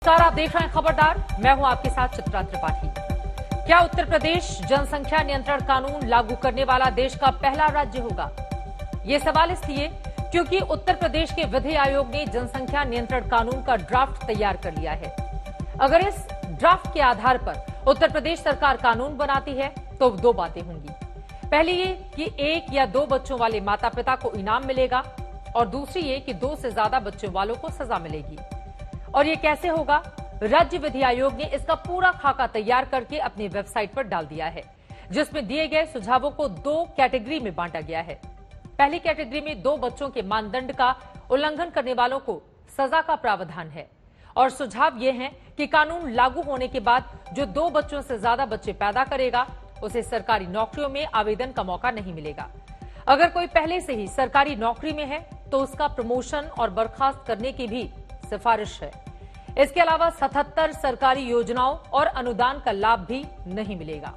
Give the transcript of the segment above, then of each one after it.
नमस्कार, आप देख रहे हैं खबरदार। मैं हूं आपके साथ चित्रा त्रिपाठी। क्या उत्तर प्रदेश जनसंख्या नियंत्रण कानून लागू करने वाला देश का पहला राज्य होगा? ये सवाल इसलिए क्योंकि उत्तर प्रदेश के विधि आयोग ने जनसंख्या नियंत्रण कानून का ड्राफ्ट तैयार कर लिया है। अगर इस ड्राफ्ट के आधार पर उत्तर प्रदेश सरकार कानून बनाती है तो दो बातें होंगी। पहली ये कि एक या दो बच्चों वाले माता पिता को इनाम मिलेगा और दूसरी ये कि दो से ज्यादा बच्चों वालों को सजा मिलेगी। और ये कैसे होगा? राज्य विधि आयोग ने इसका पूरा खाका तैयार करके अपनी वेबसाइट पर डाल दिया है, जिसमें दिए गए सुझावों को दो कैटेगरी में बांटा गया है। पहली कैटेगरी में दो बच्चों के मानदंड का उल्लंघन करने वालों को सजा का प्रावधान है और सुझाव ये हैं कि कानून लागू होने के बाद जो दो बच्चों से ज्यादा बच्चे पैदा करेगा उसे सरकारी नौकरियों में आवेदन का मौका नहीं मिलेगा। अगर कोई पहले से ही सरकारी नौकरी में है तो उसका प्रमोशन और बर्खास्त करने की भी सिफारिश है। इसके अलावा 77 सरकारी योजनाओं और अनुदान का लाभ भी नहीं मिलेगा।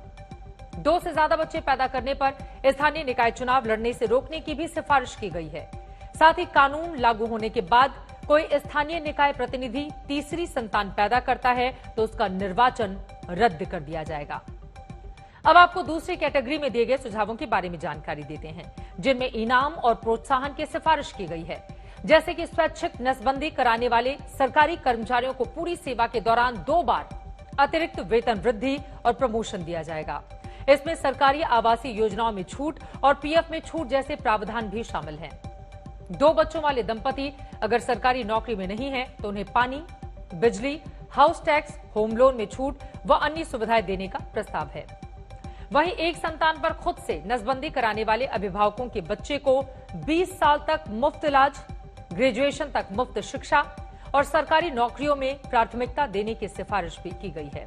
दो से ज्यादा बच्चे पैदा करने पर स्थानीय निकाय चुनाव लड़ने से रोकने की भी सिफारिश की गई है। साथ ही कानून लागू होने के बाद कोई स्थानीय निकाय प्रतिनिधि तीसरी संतान पैदा करता है तो उसका निर्वाचन रद्द कर दिया जाएगा। अब आपको दूसरी कैटेगरी में दिए गए सुझावों के बारे में जानकारी देते हैं, जिनमें इनाम और प्रोत्साहन की सिफारिश की गई है। जैसे कि स्वैच्छिक नसबंदी कराने वाले सरकारी कर्मचारियों को पूरी सेवा के दौरान 2 बार अतिरिक्त वेतन वृद्धि और प्रमोशन दिया जाएगा। इसमें सरकारी आवासीय योजनाओं में छूट और पीएफ में छूट जैसे प्रावधान भी शामिल हैं। 2 बच्चों वाले दंपति अगर सरकारी नौकरी में नहीं है तो उन्हें पानी, बिजली, हाउस टैक्स, होम लोन में छूट व अन्य सुविधाएं देने का प्रस्ताव है। वहीं एक संतान पर खुद से नसबंदी कराने वाले अभिभावकों के बच्चे को 20 साल तक मुफ्त इलाज, ग्रेजुएशन तक मुफ्त शिक्षा और सरकारी नौकरियों में प्राथमिकता देने की सिफारिश भी की गई है।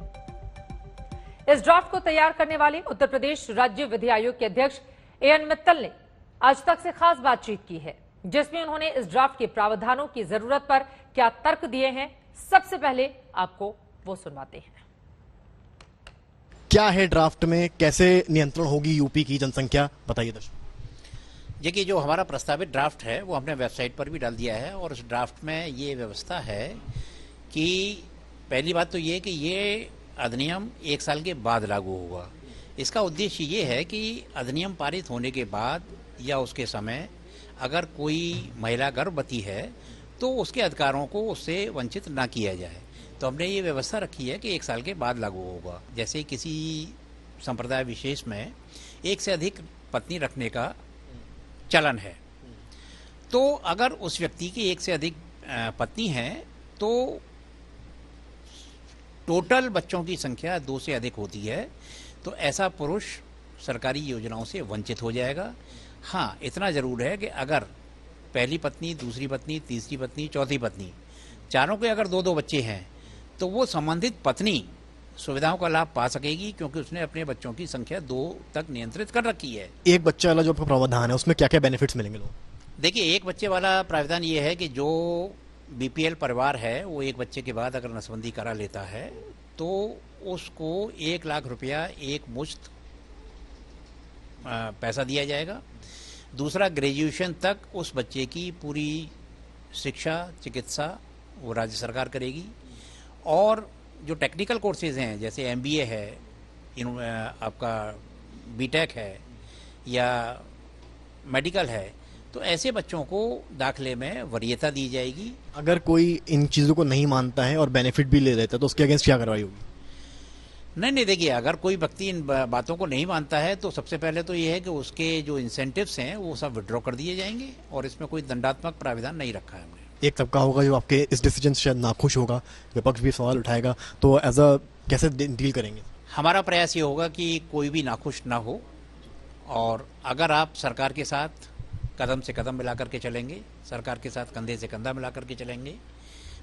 इस ड्राफ्ट को तैयार करने वाले उत्तर प्रदेश राज्य विधि आयोग के अध्यक्ष एएन मित्तल ने आज तक से खास बातचीत की है, जिसमें उन्होंने इस ड्राफ्ट के प्रावधानों की जरूरत पर क्या तर्क दिए हैं। सबसे पहले आपको वो सुनवाते हैं। क्या है ड्राफ्ट में, कैसे नियंत्रण होगी यूपी की जनसंख्या, बताइए दर्शक। देखिए, जो हमारा प्रस्तावित ड्राफ्ट है वो हमने वेबसाइट पर भी डाल दिया है और उस ड्राफ्ट में ये व्यवस्था है कि पहली बात तो ये कि ये अधिनियम 1 साल के बाद लागू होगा। इसका उद्देश्य ये है कि अधिनियम पारित होने के बाद या उसके समय अगर कोई महिला गर्भवती है तो उसके अधिकारों को उससे वंचित ना किया जाए। तो हमने ये व्यवस्था रखी है कि 1 साल के बाद लागू होगा। जैसे किसी संप्रदाय विशेष में एक से अधिक पत्नी रखने का चलन है, तो अगर उस व्यक्ति की एक से अधिक पत्नी है तो टोटल बच्चों की संख्या 2 से अधिक होती है, तो ऐसा पुरुष सरकारी योजनाओं से वंचित हो जाएगा। हाँ, इतना जरूर है कि अगर पहली पत्नी, दूसरी पत्नी, तीसरी पत्नी, चौथी पत्नी, चारों के अगर 2-2 बच्चे हैं तो वो संबंधित पत्नी सुविधाओं का लाभ पा सकेगी, क्योंकि उसने अपने बच्चों की संख्या 2 तक नियंत्रित कर रखी है। एक बच्चा वाला जो आपका प्रावधान है उसमें क्या क्या बेनिफिट्स मिलेंगे लोग? देखिए, एक बच्चे वाला प्रावधान ये है कि जो बीपीएल परिवार है वो एक बच्चे के बाद अगर नसबंदी करा लेता है तो उसको 1 लाख रुपया एक मुश्त पैसा दिया जाएगा। दूसरा, ग्रेजुएशन तक उस बच्चे की पूरी शिक्षा, चिकित्सा वो राज्य सरकार करेगी। और जो टेक्निकल कोर्सेज हैं जैसे एमबीए है, आपका बीटेक है या मेडिकल है, तो ऐसे बच्चों को दाखिले में वरीयता दी जाएगी। अगर कोई इन चीज़ों को नहीं मानता है और बेनिफिट भी ले लेता है तो उसके अगेंस्ट क्या कार्रवाई होगी? नहीं, देखिए, अगर कोई व्यक्ति इन बातों को नहीं मानता है तो सबसे पहले तो ये है कि उसके जो इंसेंटिव्स हैं वो सब विड्रॉ कर दिए जाएंगे और इसमें कोई दंडात्मक प्राविधान नहीं रखा है हमने। एक तबका होगा जो आपके इस डिसीजन से शायद नाखुश होगा, विपक्ष भी सवाल उठाएगा, तो एज अ कैसे डील करेंगे? हमारा प्रयास ये होगा कि कोई भी नाखुश ना हो और अगर आप सरकार के साथ कदम से कदम मिला करके चलेंगे, सरकार के साथ कंधे से कंधा मिला करके चलेंगे,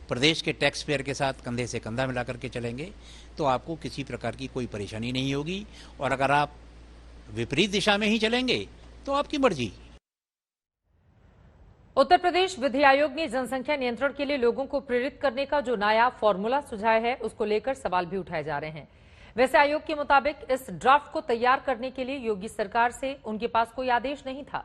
प्रदेश के टैक्स पेयर के साथ कंधे से कंधा मिला करके चलेंगे, तो आपको किसी प्रकार की कोई परेशानी नहीं होगी। और अगर आप विपरीत दिशा में ही चलेंगे तो आपकी मर्जी। उत्तर प्रदेश विधि आयोग ने जनसंख्या नियंत्रण के लिए लोगों को प्रेरित करने का जो नया फॉर्मूला सुझाया है उसको लेकर सवाल भी उठाए जा रहे हैं। वैसे आयोग के मुताबिक इस ड्राफ्ट को तैयार करने के लिए योगी सरकार से उनके पास कोई आदेश नहीं था,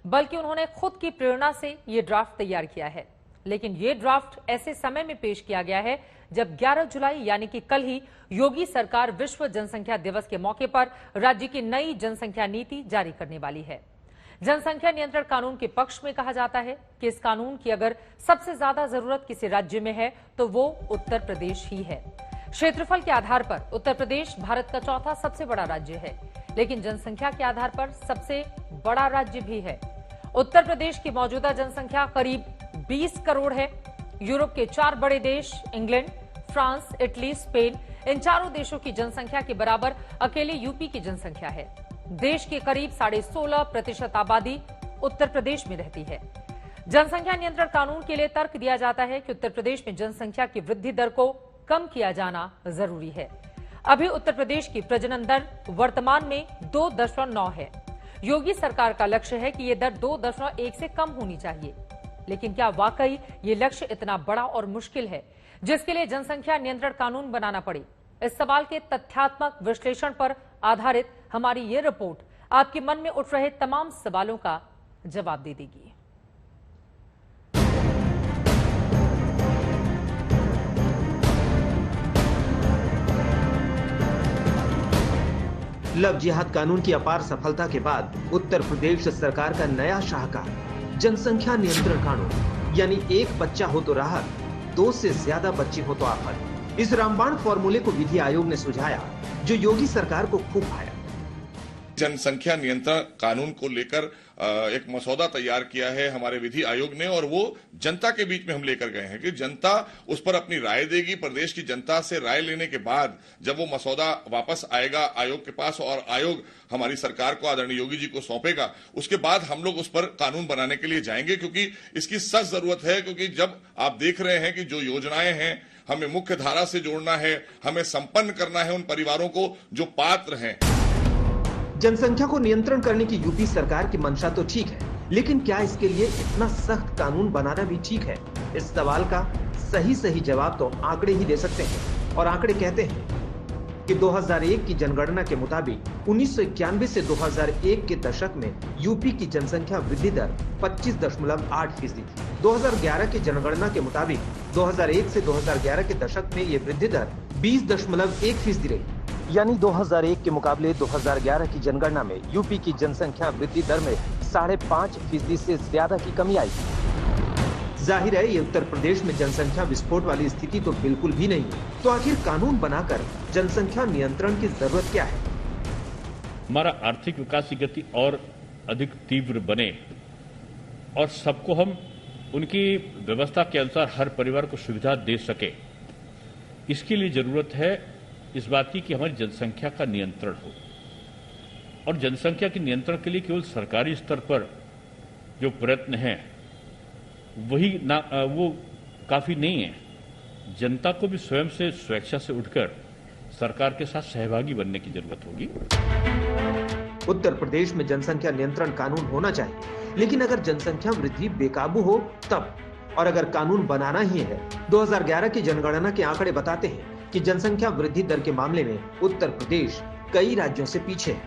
बल्कि उन्होंने खुद की प्रेरणा से ये ड्राफ्ट तैयार किया है। लेकिन ये ड्राफ्ट ऐसे समय में पेश किया गया है जब 11 जुलाई यानी कि कल ही योगी सरकार विश्व जनसंख्या दिवस के मौके पर राज्य की नई जनसंख्या नीति जारी करने वाली है। जनसंख्या नियंत्रण कानून के पक्ष में कहा जाता है कि इस कानून की अगर सबसे ज्यादा जरूरत किसी राज्य में है तो वो उत्तर प्रदेश ही है। क्षेत्रफल के आधार पर उत्तर प्रदेश भारत का चौथा सबसे बड़ा राज्य है, लेकिन जनसंख्या के आधार पर सबसे बड़ा राज्य भी है। उत्तर प्रदेश की मौजूदा जनसंख्या करीब 20 करोड़ है। यूरोप के 4 बड़े देश इंग्लैंड, फ्रांस, इटली, स्पेन, इन चारों देशों की जनसंख्या के बराबर अकेले यूपी की जनसंख्या है। देश के करीब 16.5% आबादी उत्तर प्रदेश में रहती है। जनसंख्या नियंत्रण कानून के लिए तर्क दिया जाता है कि उत्तर प्रदेश में जनसंख्या की वृद्धि दर को कम किया जाना जरूरी है। अभी उत्तर प्रदेश की प्रजनन दर वर्तमान में 2.9 है। योगी सरकार का लक्ष्य है कि यह दर 2.1 से कम होनी चाहिए, लेकिन क्या वाकई ये लक्ष्य इतना बड़ा और मुश्किल है जिसके लिए जनसंख्या नियंत्रण कानून बनाना पड़े? इस सवाल के तथ्यात्मक विश्लेषण पर आधारित हमारी ये रिपोर्ट आपके मन में उठ रहे तमाम सवालों का जवाब दे देगी। लव जिहाद कानून की अपार सफलता के बाद उत्तर प्रदेश सरकार का नया शाहकार जनसंख्या नियंत्रण कानून, यानी एक बच्चा हो तो राहत, 2 से ज्यादा बच्चे हो तो आफत। इस रामबाण फॉर्मूले को विधि आयोग ने सुझाया, जो योगी सरकार को खूब भाया। जनसंख्या नियंत्रण कानून को लेकर एक मसौदा तैयार किया है हमारे विधि आयोग ने, और वो जनता के बीच में हम लेकर गए हैं कि जनता उस पर अपनी राय देगी। प्रदेश की जनता से राय लेने के बाद जब वो मसौदा वापस आएगा आयोग के पास और आयोग हमारी सरकार को, आदरणीय योगी जी को सौंपेगा, उसके बाद हम लोग उस पर कानून बनाने के लिए जाएंगे, क्योंकि इसकी सख्त जरूरत है। क्योंकि जब आप देख रहे हैं कि जो योजनाएं हैं हमें मुख्य धारा से जोड़ना है, हमें संपन्न करना है उन परिवारों को जो पात्र हैं। जनसंख्या को नियंत्रण करने की यूपी सरकार की मंशा तो ठीक है, लेकिन क्या इसके लिए इतना सख्त कानून बनाना भी ठीक है? इस सवाल का सही जवाब तो आंकड़े ही दे सकते हैं। और आंकड़े कहते हैं कि 2001 की जनगणना के मुताबिक 1991 से 2001 के दशक में यूपी की जनसंख्या वृद्धि दर 25.8% थी। 2011 की जनगणना के मुताबिक 2001 से 2011 के दशक में ये वृद्धि दर 20.1% रही। यानी 2001 के मुकाबले 2011 की जनगणना में यूपी की जनसंख्या वृद्धि दर में 5.5% से ज्यादा की कमी आई। जाहिर है ये उत्तर प्रदेश में जनसंख्या विस्फोट वाली स्थिति तो बिल्कुल भी नहीं है। तो आखिर कानून बनाकर जनसंख्या नियंत्रण की जरूरत क्या है? हमारा आर्थिक विकास की गति और अधिक तीव्र बने और सबको हम उनकी व्यवस्था के अनुसार हर परिवार को सुविधा दे सके, इसके लिए जरूरत है इस बात की कि हमारी जनसंख्या का नियंत्रण हो। और जनसंख्या के नियंत्रण के लिए केवल सरकारी स्तर पर जो प्रयत्न है वो काफी नहीं है। जनता को भी स्वयं से स्वेच्छा से उठकर सरकार के साथ सहभागी बनने की जरूरत होगी। उत्तर प्रदेश में जनसंख्या नियंत्रण कानून होना चाहिए, लेकिन अगर जनसंख्या वृद्धि बेकाबू हो तब, और अगर कानून बनाना ही है। 2011 की जनगणना के आंकड़े बताते हैं कि जनसंख्या वृद्धि दर के मामले में उत्तर प्रदेश कई राज्यों से पीछे है।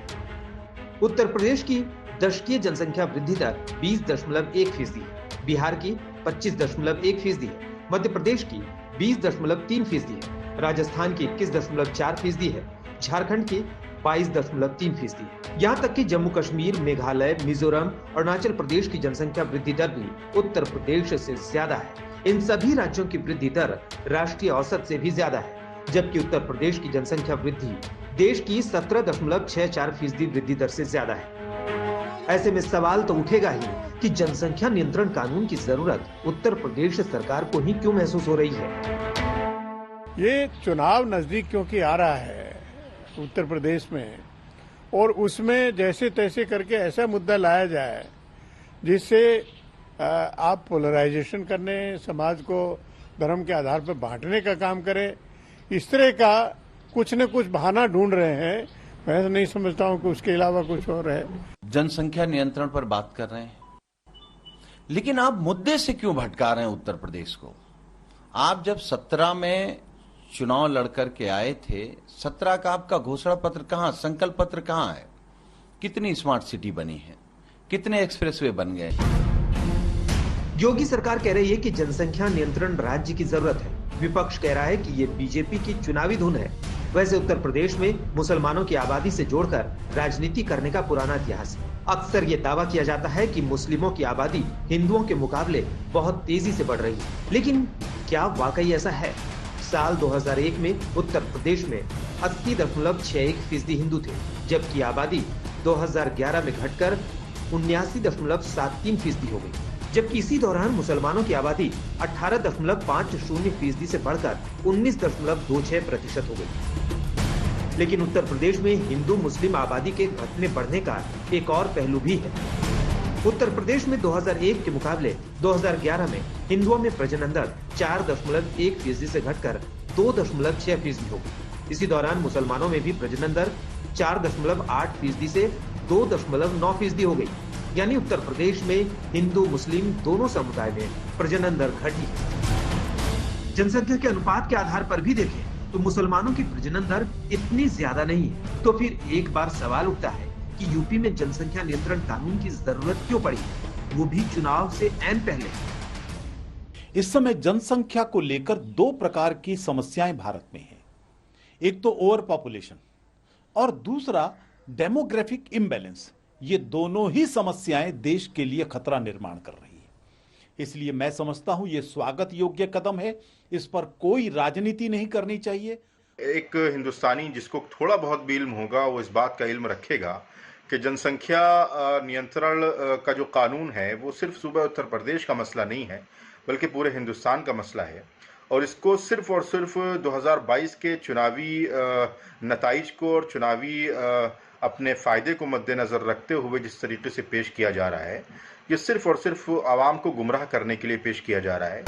उत्तर प्रदेश की दशकीय जनसंख्या वृद्धि दर 20.1% है, बिहार की 25.1% है, मध्य प्रदेश की 20.3% है, राजस्थान की 21.4% है, झारखंड की 22.3% है। यहाँ तक कि जम्मू कश्मीर, मेघालय, मिजोरम, अरुणाचल प्रदेश की जनसंख्या वृद्धि दर भी उत्तर प्रदेश से ज्यादा है। इन सभी राज्यों की वृद्धि दर राष्ट्रीय औसत से भी ज्यादा है, जबकि उत्तर प्रदेश की जनसंख्या वृद्धि देश की 17.64% वृद्धि दर से ज्यादा है। ऐसे में सवाल तो उठेगा ही कि जनसंख्या नियंत्रण कानून की जरूरत उत्तर प्रदेश सरकार को ही क्यों महसूस हो रही है? ये चुनाव नजदीक क्योंकि आ रहा है उत्तर प्रदेश में, और उसमें जैसे तैसे करके ऐसा मुद्दा लाया जाए जिससे आप पोलराइजेशन करने, समाज को धर्म के आधार पर बांटने का काम करे, इस तरह का कुछ न कुछ बहाना ढूंढ रहे हैं। मैं तो नहीं समझता हूं कि उसके अलावा कुछ और है। जनसंख्या नियंत्रण पर बात कर रहे हैं, लेकिन आप मुद्दे से क्यों भटका रहे हैं उत्तर प्रदेश को? आप जब 17 में चुनाव लड़कर के आए थे, 17 का आपका घोषणा पत्र कहां, संकल्प पत्र कहां है? कितनी स्मार्ट सिटी बनी है, कितने एक्सप्रेसवे बन गए? योगी सरकार कह रही है कि जनसंख्या नियंत्रण राज्य की जरूरत है। विपक्ष कह रहा है कि ये बीजेपी की चुनावी धुन है। वैसे उत्तर प्रदेश में मुसलमानों की आबादी से जोड़कर राजनीति करने का पुराना इतिहास है। अक्सर ये दावा किया जाता है कि मुस्लिमों की आबादी हिंदुओं के मुकाबले बहुत तेजी से बढ़ रही है, लेकिन क्या वाकई ऐसा है? साल 2001 में उत्तर प्रदेश में 80.61% हिंदू थे, जबकि आबादी 2011 में घटकर 79.73% हो गई। जबकि इसी दौरान मुसलमानों की आबादी 18.50% से बढ़कर 19.26% हो गई। लेकिन उत्तर प्रदेश में हिंदू मुस्लिम आबादी के घटने बढ़ने का एक और पहलू भी है। उत्तर प्रदेश में 2001 के मुकाबले 2011 में हिंदुओं में प्रजनन दर 4.1% से घटकर 2.6% हो गई। इसी दौरान मुसलमानों में भी प्रजनन दर 4.8% से 2.9% हो गई। यानी उत्तर प्रदेश में हिंदू मुस्लिम दोनों समुदाय में प्रजनन दर घटी। जनसंख्या के अनुपात के आधार पर भी देखें तो मुसलमानों की प्रजनन दर इतनी ज्यादा नहीं है। तो फिर एक बार सवाल उठता है कि यूपी में जनसंख्या नियंत्रण कानून की जरूरत क्यों पड़ी, वो भी चुनाव से ऐन पहले। इस समय जनसंख्या को लेकर दो प्रकार की समस्याएं भारत में हैं। एक तो ओवर पॉपुलेशन और दूसरा डेमोग्राफिक इम्बैलेंस। ये दोनों ही समस्याएं देश के लिए खतरा निर्माण कर रही है। इसलिए मैं समझता हूं ये स्वागत योग्य कदम है। इस पर कोई राजनीति नहीं करनी चाहिए। एक हिंदुस्तानी जिसको थोड़ा बहुत भी इल्म होगा वो इस बात का इल्म रखेगा कि जनसंख्या नियंत्रण का जो कानून है वो सिर्फ सूबा उत्तर प्रदेश का मसला नहीं है, बल्कि पूरे हिंदुस्तान का मसला है। और इसको सिर्फ और सिर्फ 2022 के चुनावी नताइज को और चुनावी अपने फायदे को मद्देनजर रखते हुए जिस तरीके से पेश किया जा रहा है, ये सिर्फ और सिर्फ आवाम को गुमराह करने के लिए पेश किया जा रहा है।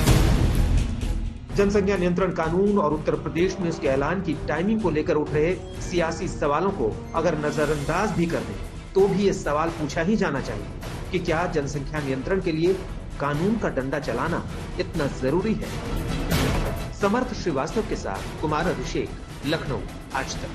जनसंख्या नियंत्रण कानून और उत्तर प्रदेश में उसके ऐलान की टाइमिंग को लेकर उठ रहे सियासी सवालों को अगर नजरअंदाज भी कर दें तो भी ये सवाल पूछा ही जाना चाहिए कि क्या जनसंख्या नियंत्रण के लिए कानून का डंडा चलाना इतना जरूरी है? समर्थ श्रीवास्तव के साथ कुमार अभिषेक, लखनऊ, आज तक।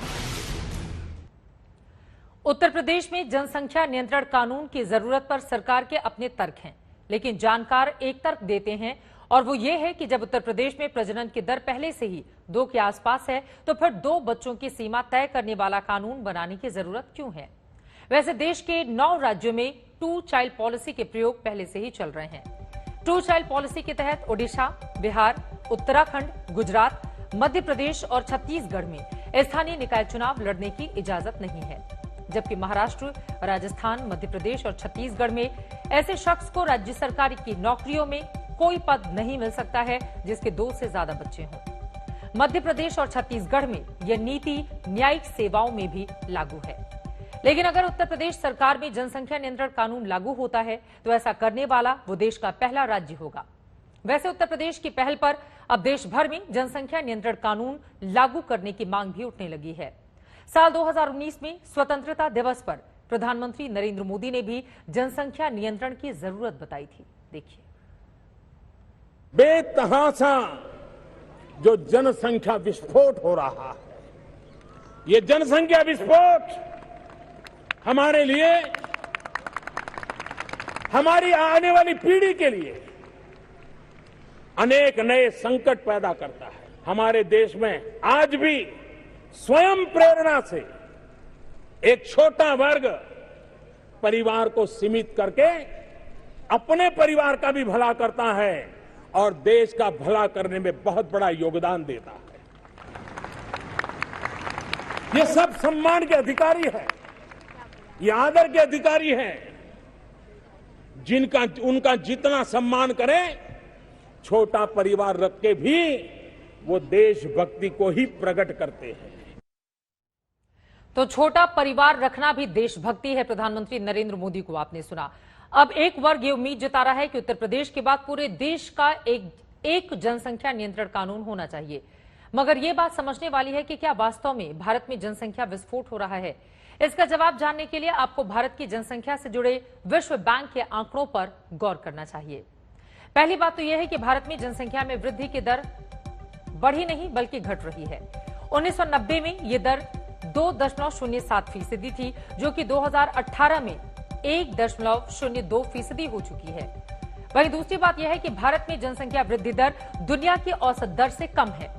उत्तर प्रदेश में जनसंख्या नियंत्रण कानून की जरूरत पर सरकार के अपने तर्क हैं, लेकिन जानकार एक तर्क देते हैं और वो ये है कि जब उत्तर प्रदेश में प्रजनन की दर पहले से ही 2 के आसपास है तो फिर 2 बच्चों की सीमा तय करने वाला कानून बनाने की जरूरत क्यों है? वैसे देश के 9 राज्यों में 2 चाइल्ड पॉलिसी के प्रयोग पहले से ही चल रहे हैं। 2 चाइल्ड पॉलिसी के तहत ओडिशा, बिहार, उत्तराखंड, गुजरात, मध्य प्रदेश और छत्तीसगढ़ में स्थानीय निकाय चुनाव लड़ने की इजाजत नहीं है, जबकि महाराष्ट्र, राजस्थान, मध्य प्रदेश और छत्तीसगढ़ में ऐसे शख्स को राज्य सरकार की नौकरियों में कोई पद नहीं मिल सकता है जिसके 2 से ज्यादा बच्चे हों। मध्य प्रदेश और छत्तीसगढ़ में यह नीति न्यायिक सेवाओं में भी लागू है। लेकिन अगर उत्तर प्रदेश सरकार में जनसंख्या नियंत्रण कानून लागू होता है तो ऐसा करने वाला वो देश का पहला राज्य होगा। वैसे उत्तर प्रदेश की पहल पर अब देश भर में जनसंख्या नियंत्रण कानून लागू करने की मांग भी उठने लगी है। साल 2019 में स्वतंत्रता दिवस पर प्रधानमंत्री नरेंद्र मोदी ने भी जनसंख्या नियंत्रण की जरूरत बताई थी। देखिए, बेतहाशा जो जनसंख्या विस्फोट हो रहा है, ये जनसंख्या विस्फोट हमारे लिए, हमारी आने वाली पीढ़ी के लिए अनेक नए संकट पैदा करता है। हमारे देश में आज भी स्वयं प्रेरणा से एक छोटा वर्ग परिवार को सीमित करके अपने परिवार का भी भला करता है और देश का भला करने में बहुत बड़ा योगदान देता है। ये सब सम्मान के अधिकारी हैं, ये आदर के अधिकारी हैं, जिनका उनका जितना सम्मान करें, छोटा परिवार रख के भी वो देशभक्ति को ही प्रकट करते हैं। तो छोटा परिवार रखना भी देशभक्ति है। प्रधानमंत्री नरेंद्र मोदी को आपने सुना। अब एक वर्ग ये उम्मीद जता रहा है कि उत्तर प्रदेश के बाद पूरे देश का एक जनसंख्या नियंत्रण कानून होना चाहिए। मगर ये बात समझने वाली है कि क्या वास्तव में भारत में जनसंख्या विस्फोट हो रहा है? इसका जवाब जानने के लिए आपको भारत की जनसंख्या से जुड़े विश्व बैंक के आंकड़ों पर गौर करना चाहिए। पहली बात तो यह है कि भारत में जनसंख्या में वृद्धि की दर बढ़ी नहीं बल्कि घट रही है। 1990 में यह दर 2.07% थी, जो कि 2018 में 1.02% हो चुकी है। वहीं दूसरी बात यह है कि भारत में जनसंख्या वृद्धि दर दुनिया की औसत दर से कम है।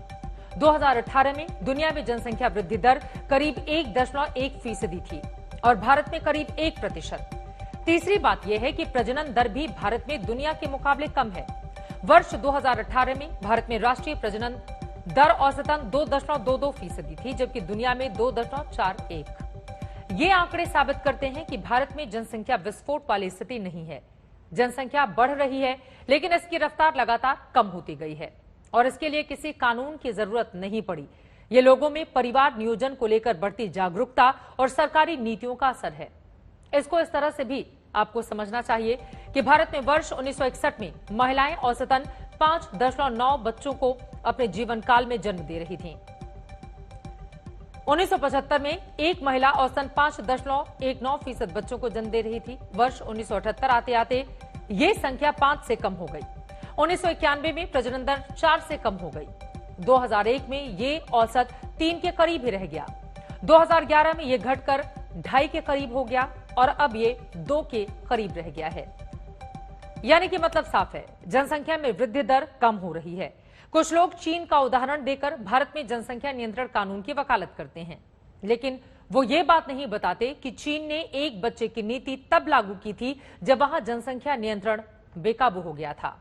2018 में दुनिया में जनसंख्या वृद्धि दर करीब 1.1% थी और भारत में करीब 1%। तीसरी बात यह है कि प्रजनन दर भी भारत में दुनिया के मुकाबले कम है। वर्ष 2018 में भारत में राष्ट्रीय प्रजनन दर औसतन 2.22% थी, जबकि दुनिया में 2.41। ये आंकड़े साबित करते हैं कि भारत में जनसंख्या विस्फोट वाली स्थिति नहीं है। जनसंख्या बढ़ रही है, लेकिन इसकी रफ्तार लगातार कम होती गई है और इसके लिए किसी कानून की जरूरत नहीं पड़ी। ये लोगों में परिवार नियोजन को लेकर बढ़ती जागरूकता और सरकारी नीतियों का असर है। इसको इस तरह से भी आपको समझना चाहिए कि भारत में वर्ष 1961 में महिलाएं औसतन 5.9 बच्चों को अपने जीवन काल में जन्म दे रही थीं। 1975 में एक महिला औसतन 5.19% बच्चों को जन्म दे रही थी। वर्ष 1978 आते आते ये संख्या 5 से कम हो गई। 1991 में प्रजनन दर 4 से कम हो गई। 2001 में ये औसत 3 के करीब ही रह गया। 2011 में ये घटकर 2.5 के करीब हो गया और अब ये 2 के करीब रह गया है। यानी कि मतलब साफ है, जनसंख्या में वृद्धि दर कम हो रही है। कुछ लोग चीन का उदाहरण देकर भारत में जनसंख्या नियंत्रण कानून की वकालत करते हैं, लेकिन वो ये बात नहीं बताते कि चीन ने एक बच्चे की नीति तब लागू की थी जब वहां जनसंख्या नियंत्रण बेकाबू हो गया था।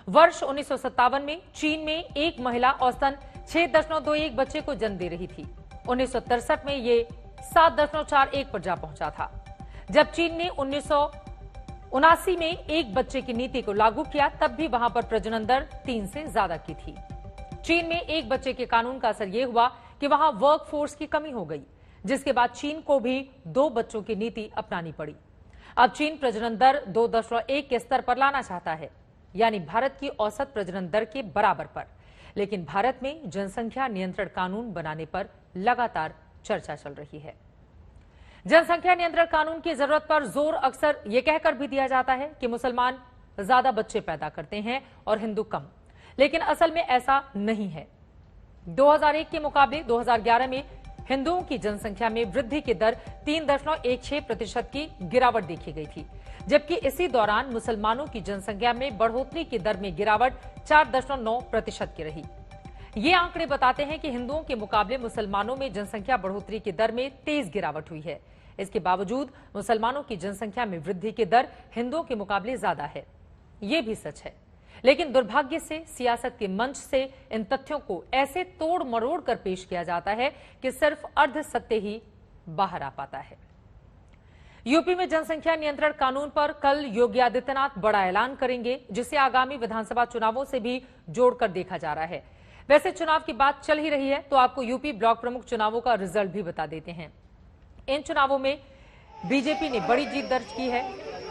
वर्ष 1957 में चीन में एक महिला औसतन 6.21 बच्चे को जन्म दे रही थी। 1963 में ये 7.41 पर जा पहुंचा था। जब चीन ने 1979 में एक बच्चे की नीति को लागू किया, तब भी वहां पर प्रजनन दर 3 से ज्यादा की थी। चीन में एक बच्चे के कानून का असर यह हुआ कि वहां वर्क फोर्स की कमी हो गई, जिसके बाद चीन को भी 2 बच्चों की नीति अपनानी पड़ी। अब चीन प्रजनन दर 2.1 के स्तर पर लाना चाहता है, यानी भारत की औसत प्रजनन दर के बराबर पर। लेकिन भारत में जनसंख्या नियंत्रण कानून बनाने पर लगातार चर्चा चल रही है। जनसंख्या नियंत्रण कानून की जरूरत पर जोर अक्सर यह कहकर भी दिया जाता है कि मुसलमान ज्यादा बच्चे पैदा करते हैं और हिंदू कम, लेकिन असल में ऐसा नहीं है। 2001 के मुकाबले 2011 में हिंदुओं की जनसंख्या में वृद्धि की दर 3.16% की गिरावट देखी गई थी, जबकि इसी दौरान मुसलमानों की जनसंख्या में बढ़ोतरी की दर में गिरावट 4.9% की रही। ये आंकड़े बताते हैं कि हिंदुओं के मुकाबले मुसलमानों में जनसंख्या बढ़ोतरी की दर में तेज गिरावट हुई है। इसके बावजूद मुसलमानों की जनसंख्या में वृद्धि की दर हिंदुओं के मुकाबले ज्यादा है। ये भी सच है, लेकिन दुर्भाग्य से सियासत के मंच से इन तथ्यों को ऐसे तोड़ मरोड़ कर पेश किया जाता है कि सिर्फ अर्ध सत्य ही बाहर आ पाता है। यूपी में जनसंख्या नियंत्रण कानून पर कल योगी आदित्यनाथ बड़ा ऐलान करेंगे, जिसे आगामी विधानसभा चुनावों से भी जोड़कर देखा जा रहा है। वैसे चुनाव की बात चल ही रही है, तो आपको यूपी ब्लॉक प्रमुख चुनावों का रिजल्ट भी बता देते हैं। इन चुनावों में बीजेपी ने बड़ी जीत दर्ज की है।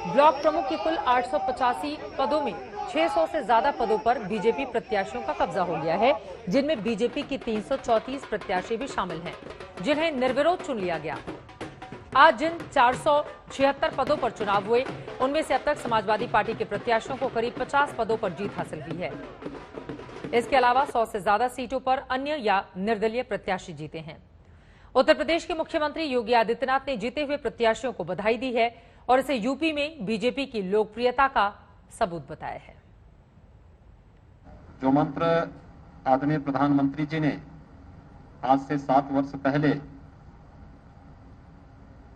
ब्लॉक प्रमुख की कुल 885 पदों में 600 से ज्यादा पदों पर बीजेपी प्रत्याशियों का कब्जा हो गया है, जिनमें बीजेपी की 334 प्रत्याशी भी शामिल हैं, जिन्हें निर्विरोध चुन लिया गया। आज जिन 476 पदों पर चुनाव हुए, उनमें से अब तक समाजवादी पार्टी के प्रत्याशियों को करीब 50 पदों पर जीत हासिल हुई है। इसके अलावा 100 से ज्यादा सीटों पर अन्य या निर्दलीय प्रत्याशी जीते हैं। उत्तर प्रदेश के मुख्यमंत्री योगी आदित्यनाथ ने जीते हुए प्रत्याशियों को बधाई दी है और इसे यूपी में बीजेपी की लोकप्रियता का सबूत बताया है। जो मंत्र आदरणीय प्रधानमंत्री जी ने आज से 7 वर्ष पहले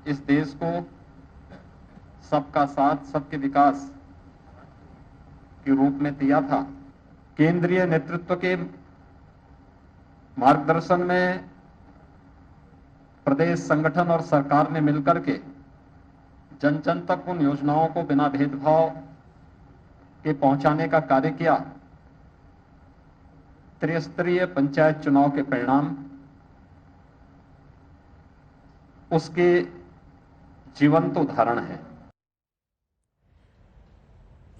इस देश को सबका साथ सबके विकास के रूप में दिया था, केंद्रीय नेतृत्व के मार्गदर्शन में प्रदेश संगठन और सरकार ने मिलकर के जन जन तक उन योजनाओं को बिना भेदभाव के पहुंचाने का कार्य किया। त्रिस्तरीय पंचायत चुनाव के परिणाम उसके जीवंत उदाहरण है।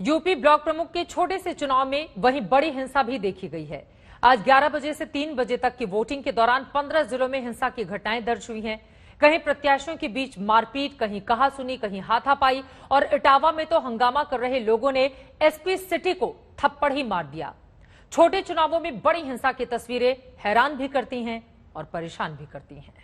यूपी ब्लॉक प्रमुख के छोटे से चुनाव में वहीं बड़ी हिंसा भी देखी गई है। आज 11 बजे से 3 बजे तक की वोटिंग के दौरान 15 जिलों में हिंसा की घटनाएं दर्ज हुई हैं। कहीं प्रत्याशियों के बीच मारपीट, कहीं कहासुनी, कहीं हाथापाई और इटावा में तो हंगामा कर रहे लोगों ने एसपी सिटी को थप्पड़ ही मार दिया। छोटे चुनावों में बड़ी हिंसा की तस्वीरें हैरान भी करती हैं और परेशान भी करती हैं।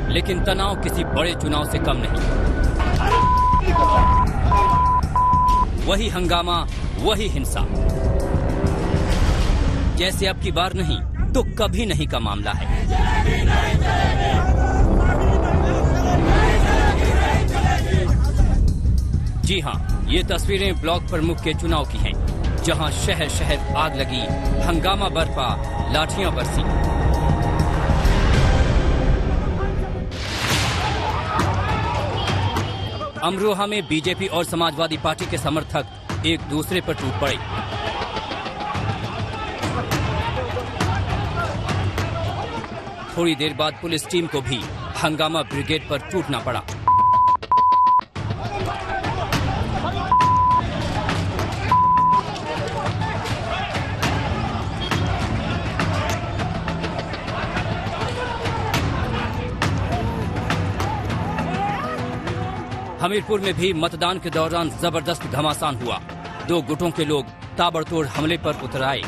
लेकिन तनाव किसी बड़े चुनाव से कम नहीं। वही हंगामा, वही हिंसा, जैसे अब की बार नहीं तो कभी नहीं का मामला है। जी हां, ये तस्वीरें ब्लॉक प्रमुख के चुनाव की हैं, जहां शहर शहर आग लगी, हंगामा बरपा, लाठियां बरसी। अमरोहा में बीजेपी और समाजवादी पार्टी के समर्थक एक दूसरे पर टूट पड़े। थोड़ी देर बाद पुलिस टीम को भी हंगामा ब्रिगेड पर टूटना पड़ा। हमीरपुर में भी मतदान के दौरान जबरदस्त घमासान हुआ। 2 गुटों के लोग ताबड़तोड़ हमले पर उतर आए।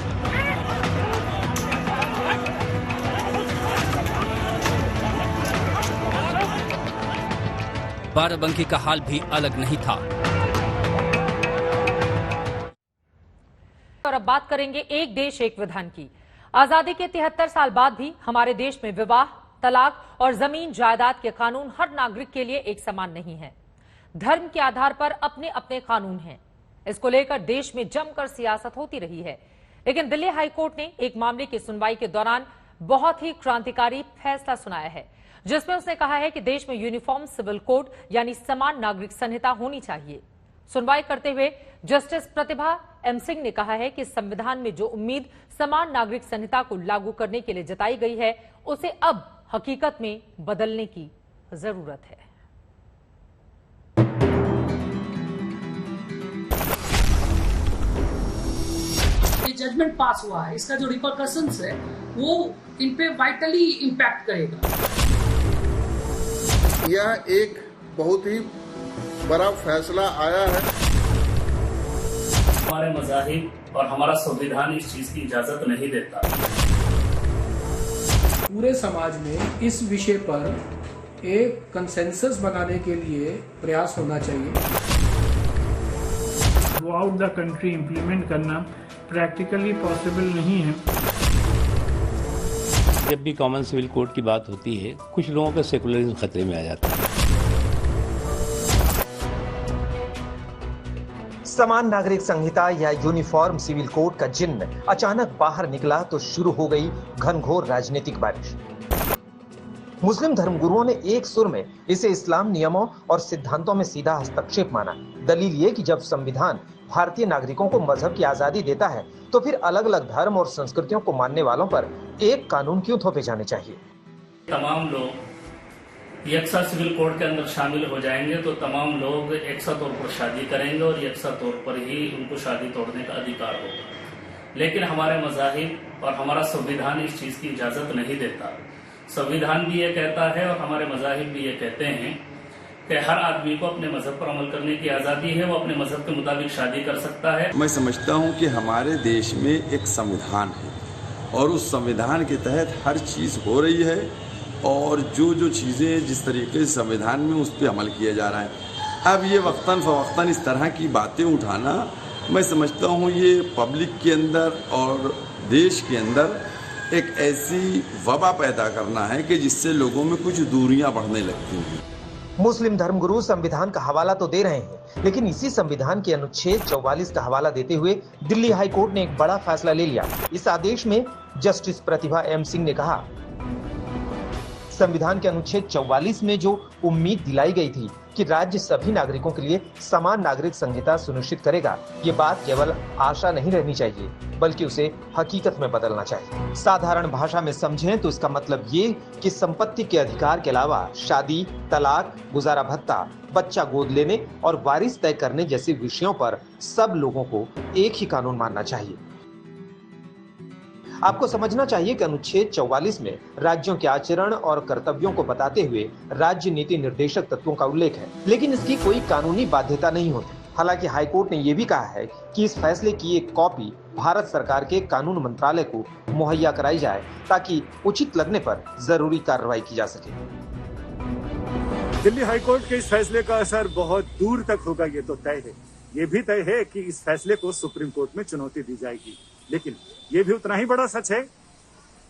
बाराबंकी का हाल भी अलग नहीं था। और अब बात करेंगे एक देश एक विधान की। आजादी के 73 साल बाद भी हमारे देश में विवाह, तलाक और जमीन जायदाद के कानून हर नागरिक के लिए एक समान नहीं है। धर्म के आधार पर अपने अपने कानून हैं। इसको लेकर देश में जमकर सियासत होती रही है, लेकिन दिल्ली हाईकोर्ट ने एक मामले की सुनवाई के दौरान बहुत ही क्रांतिकारी फैसला सुनाया है, जिसमें उसने कहा है कि देश में यूनिफॉर्म सिविल कोड यानी समान नागरिक संहिता होनी चाहिए। सुनवाई करते हुए जस्टिस प्रतिभा एम सिंह ने कहा है कि संविधान में जो उम्मीद समान नागरिक संहिता को लागू करने के लिए जताई गई है, उसे अब हकीकत में बदलने की जरूरत है। जजमेंट पास हुआ है, इसका जो रिपरकशंस है वो इन पे वाइटली इम्पैक्ट करेगा। यह एक बहुत ही बड़ा फैसला आया है। हमारे मज़ाहिब और हमारा संविधान इस चीज की इजाजत नहीं देता। पूरे समाज में इस विषय पर एक कंसेंसस बनाने के लिए प्रयास होना चाहिए। Through out the country implement करना प्रैक्टिकली पॉसिबल नहीं है। जब भी कॉमन सिविल कोड की बात होती है, कुछ लोगों का सेकुलरिज्म खतरे में आ जाता है। समान नागरिक संहिता या यूनिफॉर्म सिविल कोड का जिन्न अचानक बाहर निकला तो शुरू हो गई घनघोर राजनीतिक बारिश। मुस्लिम धर्मगुरुओं ने एक सुर में इसे इस्लाम नियमों और सिद्धांतों में सीधा हस्तक्षेप माना। दलील ये कि जब संविधान भारतीय नागरिकों को मजहब की आजादी देता है, तो फिर अलग अलग धर्म और संस्कृतियों को मानने वालों पर एक कानून क्यों थोपे जाने चाहिए। तमाम लोग यकसा सिविल कोड के अंदर शामिल हो जाएंगे तो तमाम लोग एकसा तौर पर शादी करेंगे और यकसा तौर पर ही उनको शादी तोड़ने का अधिकार होगा। लेकिन हमारे मज़ाहिब और हमारा संविधान इस चीज की इजाजत नहीं देता। संविधान भी ये कहता है और हमारे मज़ाहिब भी ये कहते हैं कि हर आदमी को अपने मजहब पर अमल करने की आज़ादी है, वो अपने मजहब के मुताबिक शादी कर सकता है। मैं समझता हूँ कि हमारे देश में एक संविधान है और उस संविधान के तहत हर चीज़ हो रही है और जो चीज़ें जिस तरीके से संविधान में उस पर अमल किया जा रहा है। अब ये वक्तन फवक्तन इस तरह की बातें उठाना, मैं समझता हूँ ये पब्लिक के अंदर और देश के अंदर एक ऐसी वबा पैदा करना है कि जिससे लोगों में कुछ दूरियां बढ़ने लगती हैं। मुस्लिम धर्मगुरु संविधान का हवाला तो दे रहे हैं, लेकिन इसी संविधान के अनुच्छेद 44 का हवाला देते हुए दिल्ली हाई कोर्ट ने एक बड़ा फैसला ले लिया। इस आदेश में जस्टिस प्रतिभा एम सिंह ने कहा, संविधान के अनुच्छेद 44 में जो उम्मीद दिलाई गई थी कि राज्य सभी नागरिकों के लिए समान नागरिक संहिता सुनिश्चित करेगा, ये बात केवल आशा नहीं रहनी चाहिए, बल्कि उसे हकीकत में बदलना चाहिए। साधारण भाषा में समझें तो इसका मतलब ये कि संपत्ति के अधिकार के अलावा शादी, तलाक, गुजारा भत्ता, बच्चा गोद लेने और वारिस तय करने जैसे विषयों पर सब लोगों को एक ही कानून मानना चाहिए। आपको समझना चाहिए कि अनुच्छेद 44 में राज्यों के आचरण और कर्तव्यों को बताते हुए राज्य नीति निर्देशक तत्वों का उल्लेख है, लेकिन इसकी कोई कानूनी बाध्यता नहीं होती। हालांकि हाईकोर्ट ने यह भी कहा है कि इस फैसले की एक कॉपी भारत सरकार के कानून मंत्रालय को मुहैया कराई जाए ताकि उचित लगने पर जरूरी कार्रवाई की जा सके। दिल्ली हाईकोर्ट के इस फैसले का असर बहुत दूर तक होगा, ये तो तय है। ये भी तय है कि इस फैसले को सुप्रीम कोर्ट में चुनौती दी जाएगी। लेकिन ये भी उतना ही बड़ा सच है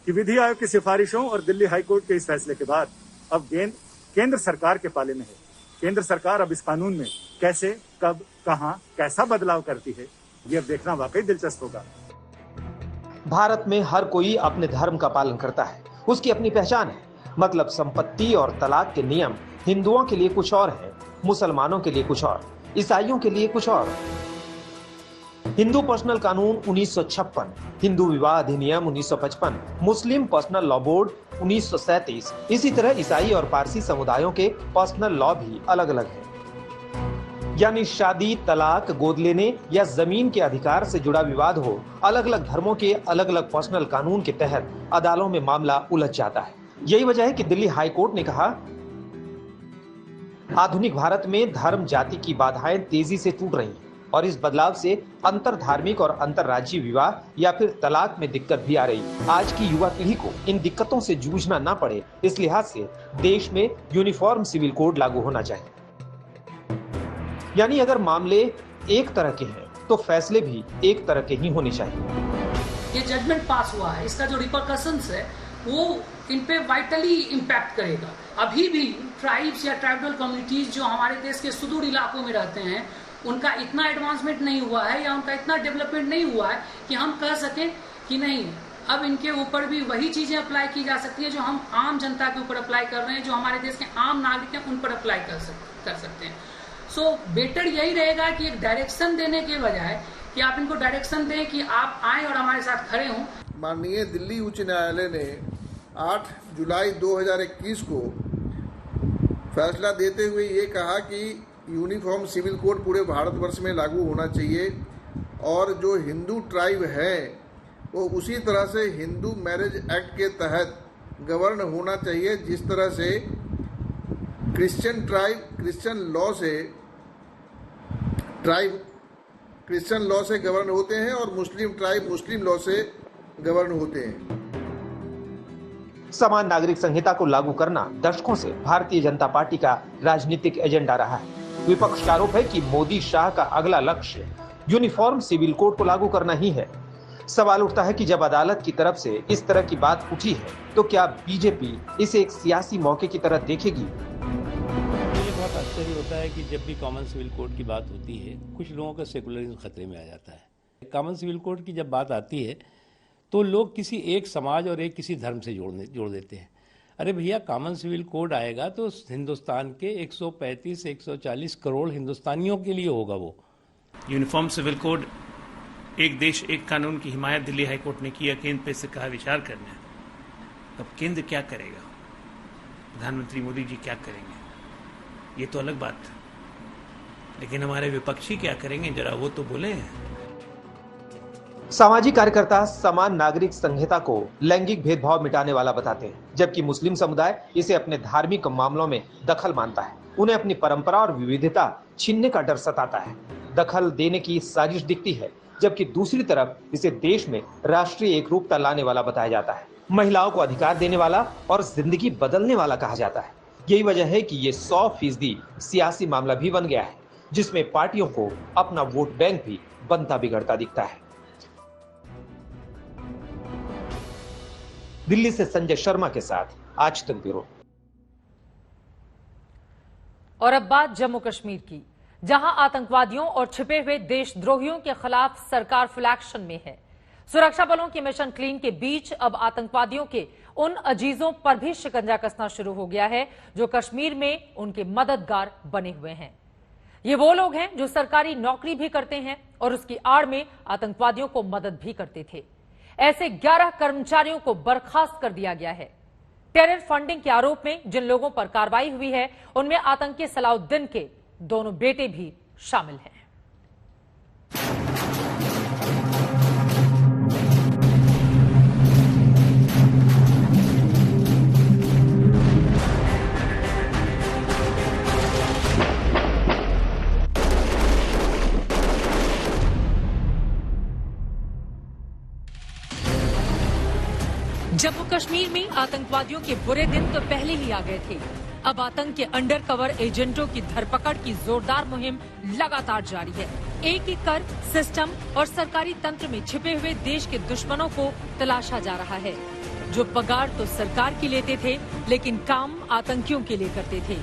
कि विधि आयोग की सिफारिशों और दिल्ली हाईकोर्ट के इस फैसले के बाद अब गेंद केंद्र सरकार के पाले में है। केंद्र सरकार अब इस कानून में कैसे, कब, कहां, कैसा बदलाव करती है, ये अब देखना वाकई दिलचस्प होगा। भारत में हर कोई अपने धर्म का पालन करता है, उसकी अपनी पहचान है। मतलब संपत्ति और तलाक के नियम हिंदुओं के लिए कुछ और है, मुसलमानों के लिए कुछ और, ईसाइयों के लिए कुछ और। हिंदू पर्सनल कानून 1956, हिंदू विवाह अधिनियम 1955, मुस्लिम पर्सनल लॉ बोर्ड 1937, इसी तरह ईसाई और पारसी समुदायों के पर्सनल लॉ भी अलग अलग है। यानी शादी, तलाक, गोद लेने या जमीन के अधिकार से जुड़ा विवाद हो, अलग अलग धर्मों के अलग अलग पर्सनल कानून के तहत अदालतों में मामला उलझ जाता है। यही वजह है कि दिल्ली हाईकोर्ट ने कहा, आधुनिक भारत में धर्म जाति की बाधाएं तेजी से टूट रही हैं और इस बदलाव से अंतर धार्मिक और अंतर राज्यीय विवाह या फिर तलाक में दिक्कत भी आ रही। आज की युवा पीढ़ी को इन दिक्कतों से जूझना ना पड़े, इस लिहाज से देश में यूनिफॉर्म सिविल कोड लागू होना चाहिए। यानी अगर मामले एक तरह के हैं तो फैसले भी एक तरह के ही होने चाहिए। ये जजमेंट पास हुआ है, इसका जो रिपरकशंस है वो इन पे वाइटली इम्पैक्ट करेगा। अभी भी ट्राइब्स या ट्राइबल कम्युनिटीज जो हमारे देश के सुदूर इलाकों में रहते हैं, उनका इतना एडवांसमेंट नहीं हुआ है या उनका इतना डेवलपमेंट नहीं हुआ है कि हम कह सकें कि नहीं, अब इनके ऊपर भी वही चीजें अप्लाई की जा सकती है जो हम आम जनता के ऊपर अप्लाई कर रहे हैं, जो हमारे देश के आम नागरिक हैं उन पर अप्लाई कर सकते हैं। सो बेटर यही रहेगा कि एक डायरेक्शन देने के बजाय कि आप इनको डायरेक्शन दें कि आप आए और हमारे साथ खड़े हों। माननीय दिल्ली उच्च न्यायालय ने 8 जुलाई 2021 को फैसला देते हुए ये कहा कि यूनिफॉर्म सिविल कोड पूरे भारतवर्ष में लागू होना चाहिए और जो हिंदू ट्राइब है वो उसी तरह से हिंदू मैरिज एक्ट के तहत गवर्न होना चाहिए, जिस तरह से क्रिश्चियन ट्राइब क्रिश्चियन लॉ से गवर्न होते हैं और मुस्लिम ट्राइब मुस्लिम लॉ से गवर्न होते हैं। समान नागरिक संहिता को लागू करना दशकों से भारतीय जनता पार्टी का राजनीतिक एजेंडा रहा है। विपक्ष का आरोप है कि मोदी शाह का अगला लक्ष्य यूनिफॉर्म सिविल कोड को लागू करना ही है। सवाल उठता है कि जब अदालत की तरफ से इस तरह की बात उठी है तो क्या बीजेपी इसे एक सियासी मौके की तरह देखेगी? मुझे बहुत आश्चर्य होता है कि जब भी कॉमन सिविल कोड की बात होती है, कुछ लोगों का सेकुलरिज्म खतरे में आ जाता है। कॉमन सिविल कोड की जब बात आती है तो लोग किसी एक समाज और एक किसी धर्म से जोड़ देते हैं। अरे भैया, कॉमन सिविल कोड आएगा तो हिंदुस्तान के 135-140 करोड़ हिंदुस्तानियों के लिए होगा। वो यूनिफॉर्म सिविल कोड, एक देश एक कानून की हिमायत दिल्ली हाईकोर्ट ने किया, केंद्र पे से कहा विचार करना। अब केंद्र क्या करेगा, प्रधानमंत्री मोदी जी क्या करेंगे, ये तो अलग बात है, लेकिन हमारे विपक्षी क्या करेंगे जरा वो तो बोले। सामाजिक कार्यकर्ता समान नागरिक संहिता को लैंगिक भेदभाव मिटाने वाला बताते हैं, जबकि मुस्लिम समुदाय इसे अपने धार्मिक मामलों में दखल मानता है। उन्हें अपनी परंपरा और विविधता छीनने का डर सताता है। दखल देने की साजिश दिखती है, जबकि दूसरी तरफ इसे देश में राष्ट्रीय एकरूपता लाने वाला बताया जाता है। महिलाओं को अधिकार देने वाला और जिंदगी बदलने वाला कहा जाता है। यही वजह है कि ये 100% सियासी मामला भी बन गया है, जिसमें पार्टियों को अपना वोट बैंक भी बनता बिगड़ता दिखता है। दिल्ली से संजय शर्मा के साथ आज तक ब्यूरो। और अब बात जम्मू कश्मीर की, जहां आतंकवादियों और छिपे हुए देशद्रोहियों के खिलाफ सरकार फुल एक्शन में है। सुरक्षा बलों की मिशन क्लीन के बीच अब आतंकवादियों के उन अजीजों पर भी शिकंजा कसना शुरू हो गया है जो कश्मीर में उनके मददगार बने हुए हैं। ये वो लोग हैं जो सरकारी नौकरी भी करते हैं और उसकी आड़ में आतंकवादियों को मदद भी करते थे। ऐसे 11 कर्मचारियों को बर्खास्त कर दिया गया है। टेरर फंडिंग के आरोप में जिन लोगों पर कार्रवाई हुई है उनमें आतंकी सलाउद्दीन के दोनों बेटे भी शामिल हैं। जम्मू कश्मीर में आतंकवादियों के बुरे दिन तो पहले ही आ गए थे। अब आतंक के अंडरकवर एजेंटों की धरपकड़ की जोरदार मुहिम लगातार जारी है। एक एक कर सिस्टम और सरकारी तंत्र में छिपे हुए देश के दुश्मनों को तलाशा जा रहा है, जो पगार तो सरकार की लेते थे लेकिन काम आतंकियों के लिए करते थे।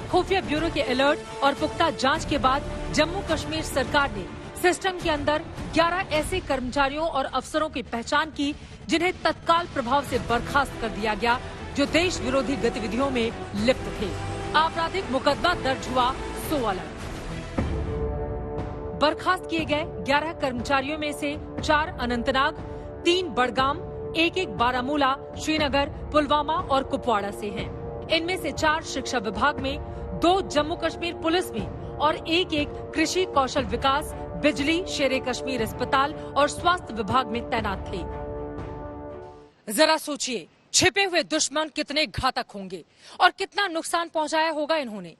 खुफिया ब्यूरो के अलर्ट और पुख्ता जांच के बाद जम्मू कश्मीर सरकार ने सिस्टम के अंदर 11 ऐसे कर्मचारियों और अफसरों की पहचान की जिन्हें तत्काल प्रभाव से बर्खास्त कर दिया गया, जो देश विरोधी गतिविधियों में लिप्त थे। आपराधिक मुकदमा दर्ज हुआ 100 अलग। बर्खास्त किए गए 11 कर्मचारियों में से 4 अनंतनाग, 3 बडगाम, 1 बारामूला, श्रीनगर, पुलवामा और कुपवाड़ा से हैं। इनमें से 4 शिक्षा विभाग में, 2 जम्मू कश्मीर पुलिस में और 1 कृषि कौशल विकास, बिजली, शेरे कश्मीर अस्पताल और स्वास्थ्य विभाग में तैनात थे। जरा सोचिए, छिपे हुए दुश्मन कितने घातक होंगे और कितना नुकसान पहुंचाया होगा इन्होंने।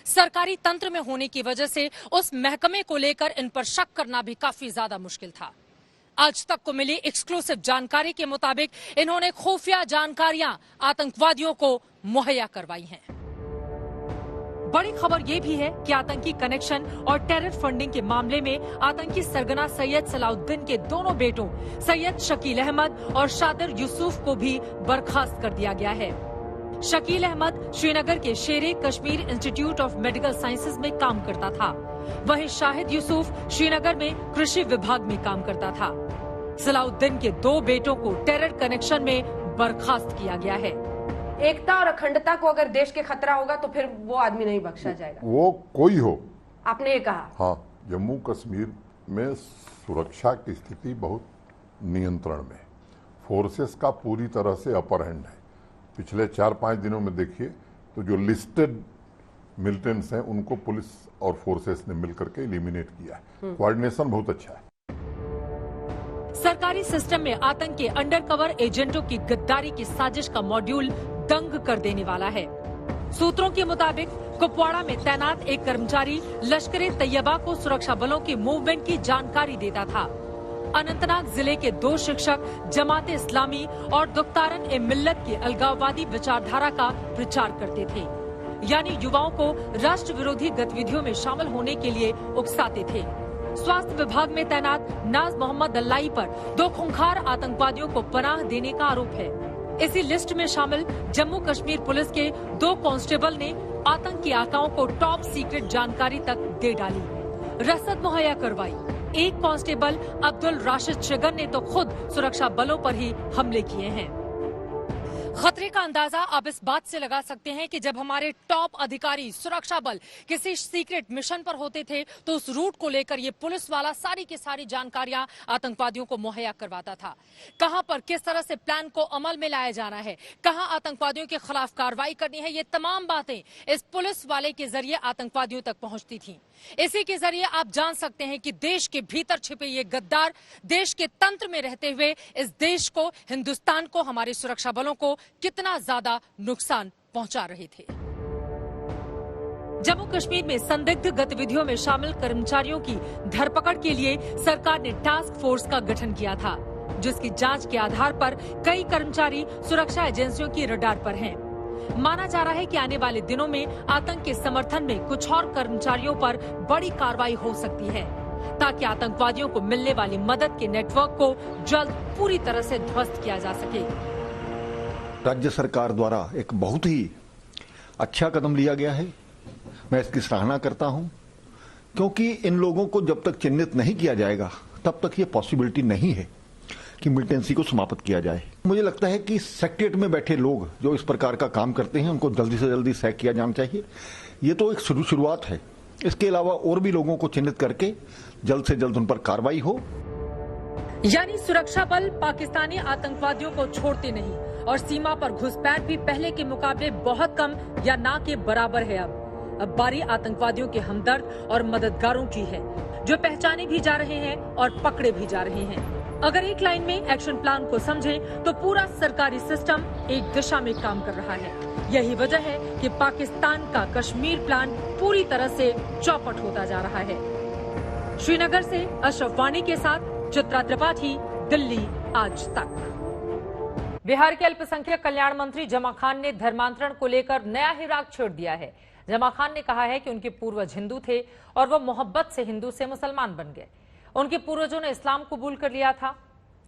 सरकारी तंत्र में होने की वजह से उस महकमे को लेकर इन पर शक करना भी काफी ज्यादा मुश्किल था। आज तक को मिली एक्सक्लूसिव जानकारी के मुताबिक इन्होंने खुफिया जानकारियां आतंकवादियों को मुहैया करवाई हैं। बड़ी खबर यह भी है कि आतंकी कनेक्शन और टेरर फंडिंग के मामले में आतंकी सरगना सैयद सलाउद्दीन के दोनों बेटों सैयद शकील अहमद और शादिर यूसुफ को भी बर्खास्त कर दिया गया है। शकील अहमद श्रीनगर के शेरे Kashmir institute of medical sciences में काम करता था, वहीं शाहिद यूसुफ श्रीनगर में कृषि विभाग में काम करता था। सलाउद्दीन के 2 बेटों को टेरर कनेक्शन में बर्खास्त किया गया है। एकता और अखंडता को अगर देश के खतरा होगा तो फिर वो आदमी नहीं बख्शा जाएगा, वो कोई हो। आपने ये कहा। हाँ, जम्मू कश्मीर में सुरक्षा की स्थिति बहुत नियंत्रण में, फोर्सेस का पूरी तरह से अपर हैंड है। पिछले 4-5 दिनों में देखिए तो जो लिस्टेड मिलिटेंट्स हैं उनको पुलिस और फोर्सेस ने मिलकर के एलिमिनेट किया है। कोऑर्डिनेशन बहुत अच्छा है। सरकारी सिस्टम में आतंक के अंडरकवर एजेंटों की गद्दारी की साजिश का मॉड्यूल दंग कर देने वाला है। सूत्रों के मुताबिक कुपवाड़ा में तैनात एक कर्मचारी लश्कर तैयबा को सुरक्षा बलों की मूवमेंट की जानकारी देता था। अनंतनाग जिले के 2 शिक्षक जमाते इस्लामी और दुख्तारन ए मिल्लत की अलगाववादी विचारधारा का प्रचार करते थे, यानी युवाओं को राष्ट्र विरोधी गतिविधियों में शामिल होने के लिए उकसाते थे। स्वास्थ्य विभाग में तैनात नाज मोहम्मद अल्लाई पर 2 खूंखार आतंकवादियों को पनाह देने का आरोप है। इसी लिस्ट में शामिल जम्मू कश्मीर पुलिस के 2 कांस्टेबल ने आतंक के आकाओं को टॉप सीक्रेट जानकारी तक दे डाली, रसद मुहैया करवाई। एक कांस्टेबल अब्दुल राशिद शिगन ने तो खुद सुरक्षा बलों पर ही हमले किए हैं। खतरे का अंदाजा आप इस बात से लगा सकते हैं कि जब हमारे टॉप अधिकारी सुरक्षा बल किसी सीक्रेट मिशन पर होते थे तो उस रूट को लेकर ये पुलिस वाला सारी की सारी जानकारियां आतंकवादियों को मुहैया करवाता था। कहां पर किस तरह से प्लान को अमल में लाया जाना है, कहां आतंकवादियों के खिलाफ कार्रवाई करनी है, ये तमाम बातें इस पुलिस वाले के जरिए आतंकवादियों तक पहुंचती थी। इसी के जरिए आप जान सकते हैं कि देश के भीतर छिपे ये गद्दार देश के तंत्र में रहते हुए इस देश को, हिंदुस्तान को, हमारे सुरक्षा बलों को कितना ज्यादा नुकसान पहुंचा रहे थे। जम्मू कश्मीर में संदिग्ध गतिविधियों में शामिल कर्मचारियों की धरपकड़ के लिए सरकार ने टास्क फोर्स का गठन किया था, जिसकी जांच के आधार पर कई कर्मचारी सुरक्षा एजेंसियों की रडार पर हैं। माना जा रहा है कि आने वाले दिनों में आतंक के समर्थन में कुछ और कर्मचारियों पर बड़ी कार्रवाई हो सकती है, ताकि आतंकवादियों को मिलने वाली मदद के नेटवर्क को जल्द पूरी तरह से ध्वस्त किया जा सके। राज्य सरकार द्वारा एक बहुत ही अच्छा कदम लिया गया है, मैं इसकी सराहना करता हूं, क्योंकि इन लोगों को जब तक चिन्हित नहीं किया जाएगा तब तक ये पॉसिबिलिटी नहीं है कि मिलिटेंसी को समाप्त किया जाए। मुझे लगता है कि सेक्रेटरीट में बैठे लोग जो इस प्रकार का काम करते हैं उनको जल्दी से जल्दी सैक किया जाना चाहिए। ये तो एक शुरुआत है, इसके अलावा और भी लोगों को चिन्हित करके जल्द से जल्द उन पर कार्रवाई हो। यानी सुरक्षा बल पाकिस्तानी आतंकवादियों को छोड़ते नहीं और सीमा पर घुसपैठ भी पहले के मुकाबले बहुत कम या ना के बराबर है। अब बारी आतंकवादियों के हमदर्द और मददगारों की है, जो पहचाने भी जा रहे हैं और पकड़े भी जा रहे हैं। अगर एक लाइन में एक्शन प्लान को समझें तो पूरा सरकारी सिस्टम एक दिशा में काम कर रहा है। यही वजह है कि पाकिस्तान का कश्मीर प्लान पूरी तरह से चौपट होता जा रहा है। श्रीनगर से अशरफ वानी के साथ चित्रा त्रिपाठी, दिल्ली आज तक। बिहार के अल्पसंख्यक कल्याण मंत्री जमा खान ने धर्मांतरण को लेकर नया ही राग छेड़ दिया है। जमा खान ने कहा है कि उनके पूर्वज हिंदू थे और वो मोहब्बत से हिंदू से मुसलमान बन गए। उनके पूर्वजों ने इस्लाम कबूल कर लिया था।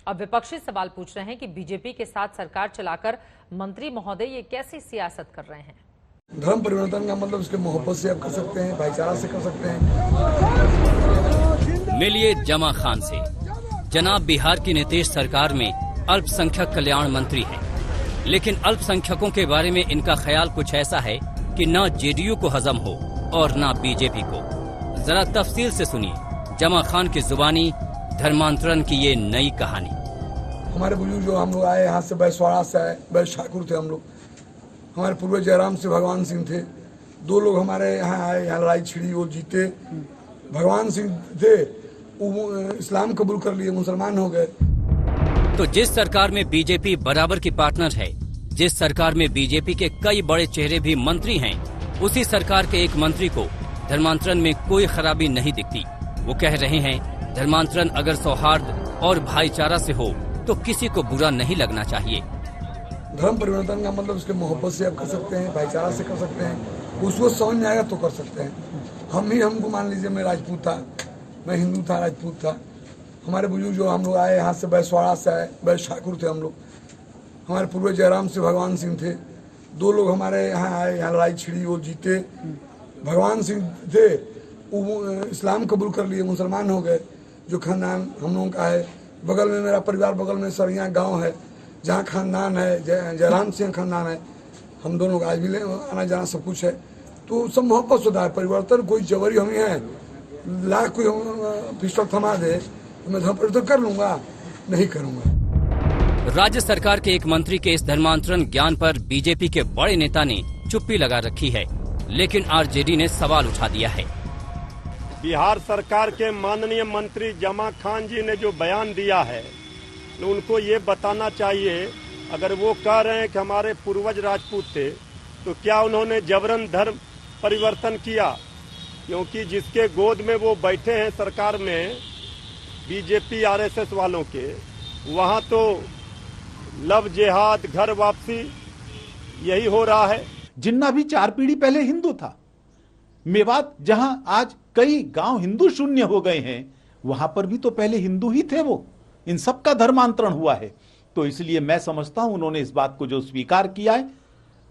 अब विपक्षी सवाल पूछ रहे हैं कि बीजेपी के साथ सरकार चलाकर मंत्री महोदय ये कैसी सियासत कर रहे हैं। धर्म परिवर्तन का मतलब उसके मोहब्बत से आप कर सकते हैं, भाईचारा से कर सकते हैं। मिलिए जमा खान से। जनाब बिहार की नीतीश सरकार में अल्पसंख्यक कल्याण मंत्री हैं, लेकिन अल्पसंख्यकों के बारे में इनका ख्याल कुछ ऐसा है कि न जेडीयू को हजम हो और न बीजेपी को। जरा तफसील से सुनिए जमा खान की जुबानी धर्मांतरण की ये नई कहानी। हमारे बुजुर्ग जो हम लोग आए यहाँ से, बैसवाड़ा से आए, बैस ठाकुर थे हम लोग। हमारे पूर्वज जयराम से भगवान सिंह थे। 2 लोग हमारे यहाँ आए, यहाँ लड़ाई छिड़ी, वो जीते। भगवान सिंह थे, वो इस्लाम कबूल कर लिए, मुसलमान हो गए। तो जिस सरकार में बीजेपी बराबर की पार्टनर है, जिस सरकार में बीजेपी के कई बड़े चेहरे भी मंत्री हैं, उसी सरकार के एक मंत्री को धर्मांतरण में कोई खराबी नहीं दिखती। वो कह रहे हैं धर्मांतरण अगर सौहार्द और भाईचारा से हो तो किसी को बुरा नहीं लगना चाहिए। धर्म परिवर्तन का मतलब उसके मोहब्बत से आप कर सकते हैं, भाईचारा से कर सकते हैं। उसको समझ में आएगा तो कर सकते हैं। हमको मान लीजिए, मैं राजपूत था, मैं हिंदू था, राजपूत था। हमारे बुजुर्ग जो हम लोग आए यहाँ से, बैसवाड़ा से आए, बैस ठाकुर थे हम लोग। हमारे पूर्वज जयराम से भगवान सिंह थे। 2 लोग हमारे यहाँ आए, यहाँ लड़ाई छिड़ी, वो जीते। भगवान सिंह थे, वो इस्लाम कबूल कर लिए, मुसलमान हो गए। जो खानदान हम लोगों का है, बगल में मेरा परिवार, बगल में सरिया गांव है, जहाँ खानदान है, जयराम सिंह खानदान है। हम दोनों का आज भी आना जाना सब कुछ है, तो सब मोहब्बत से होता है। परिवर्तन कोई जबरी हम ही है, लाख कोई पिस्टल थमा दे तो मैं धर्म परिवर्तन कर लूंगा, नहीं करूंगा। राज्य सरकार के एक मंत्री के इस धर्मांतरण ज्ञान पर बीजेपी के बड़े नेता ने चुप्पी लगा रखी है, लेकिन आरजेडी ने सवाल उठा दिया है। बिहार सरकार के माननीय मंत्री जमा खान जी ने जो बयान दिया है, उनको ये बताना चाहिए, अगर वो कह रहे हैं कि हमारे पूर्वज राजपूत थे, तो क्या उन्होंने जबरन धर्म परिवर्तन किया? क्योंकि जिसके गोद में वो बैठे हैं सरकार में, बीजेपी आरएसएस वालों के, वहाँ तो लव जिहाद, घर वापसी यही हो रहा है। जिन्ना भी 4 पीढ़ी पहले हिंदू था। मेवात, जहां आज कई गांव हिंदू शून्य हो गए हैं, वहां पर भी तो पहले हिंदू ही थे। वो इन सब का धर्मांतरण हुआ है। तो इसलिए मैं समझता हूं उन्होंने इस बात को जो स्वीकार किया है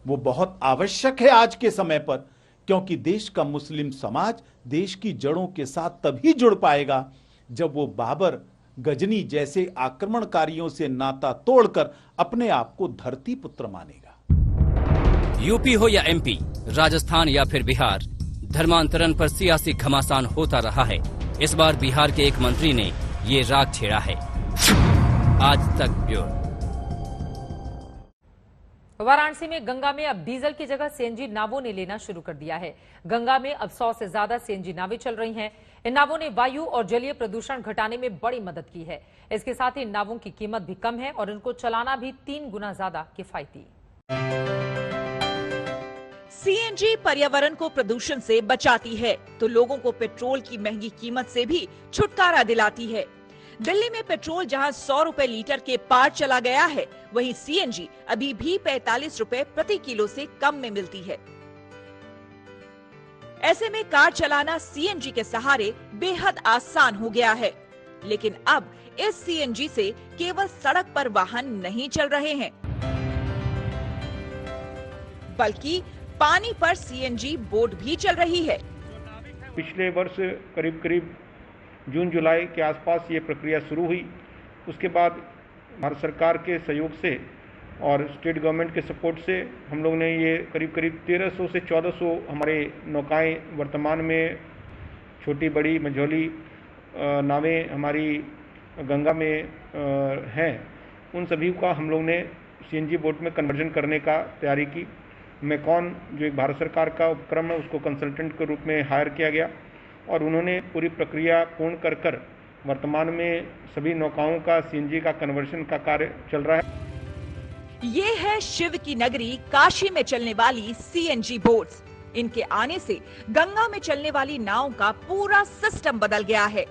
वो बहुत आवश्यक है आज के समय पर, क्योंकि देश का मुस्लिम समाज देश की जड़ों के साथ तभी जुड़ पाएगा जब वो बाबर, गजनी जैसे आक्रमणकारियों से नाता तोड़कर अपने आप को धरती पुत्र मानेगा। यूपी हो या एमपी, राजस्थान या फिर बिहार, धर्मांतरण पर सियासी घमासान होता रहा है। इस बार बिहार के एक मंत्री ने ये राग छेड़ा है। आज तक ब्यूरो। वाराणसी में गंगा में अब डीजल की जगह सीएनजी नावों ने लेना शुरू कर दिया है। गंगा में अब 100 से ज्यादा सीएनजी नावें चल रही हैं। इन नावों ने वायु और जलीय प्रदूषण घटाने में बड़ी मदद की है। इसके साथ ही इन नावों की कीमत भी कम है और इनको चलाना भी 3 गुना ज्यादा किफायती। सीएनजी पर्यावरण को प्रदूषण से बचाती है तो लोगों को पेट्रोल की महंगी कीमत से भी छुटकारा दिलाती है। दिल्ली में पेट्रोल जहां 100 रुपए लीटर के पार चला गया है, वहीं सीएनजी अभी भी 45 रुपए प्रति किलो से कम में मिलती है। ऐसे में कार चलाना सीएनजी के सहारे बेहद आसान हो गया है। लेकिन अब इस सीएनजी से केवल सड़क पर वाहन नहीं चल रहे हैं, बल्कि पानी पर सीएनजी बोट भी चल रही है। पिछले वर्ष करीब जून जुलाई के आसपास ये प्रक्रिया शुरू हुई। उसके बाद भारत सरकार के सहयोग से और स्टेट गवर्नमेंट के सपोर्ट से हम लोग ने ये करीब 1300 से 1400 हमारे नौकाएं वर्तमान में छोटी बड़ी मझोली नावें हमारी गंगा में हैं। उन सभी का हम लोग ने सीएनजी बोट में कन्वर्जन करने का तैयारी की। मैकॉन जो एक भारत सरकार का उपक्रम है, उसको कंसल्टेंट के रूप में हायर किया गया और उन्होंने पूरी प्रक्रिया पूर्ण कर वर्तमान में सभी नौकाओं का सीएनजी का कन्वर्जन का कार्य चल रहा है। ये है शिव की नगरी काशी में चलने वाली सीएनजी बोट्स। इनके आने से गंगा में चलने वाली नावों का पूरा सिस्टम बदल गया है।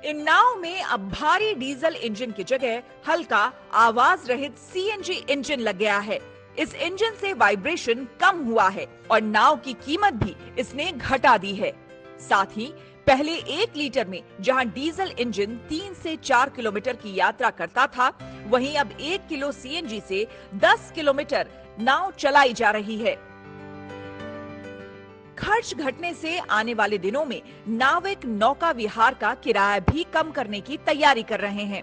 इन नाव में अब भारी डीजल इंजन की जगह हल्का आवाज रहित सीएनजी इंजन लग गया है। इस इंजन से वाइब्रेशन कम हुआ है और नाव की कीमत भी इसने घटा दी है। साथ ही पहले 1 लीटर में जहां डीजल इंजन 3 से 4 किलोमीटर की यात्रा करता था, वहीं अब 1 किलो सीएनजी से 10 किलोमीटर नाव चलाई जा रही है। खर्च घटने से आने वाले दिनों में नाविक नौका विहार का किराया भी कम करने की तैयारी कर रहे हैं।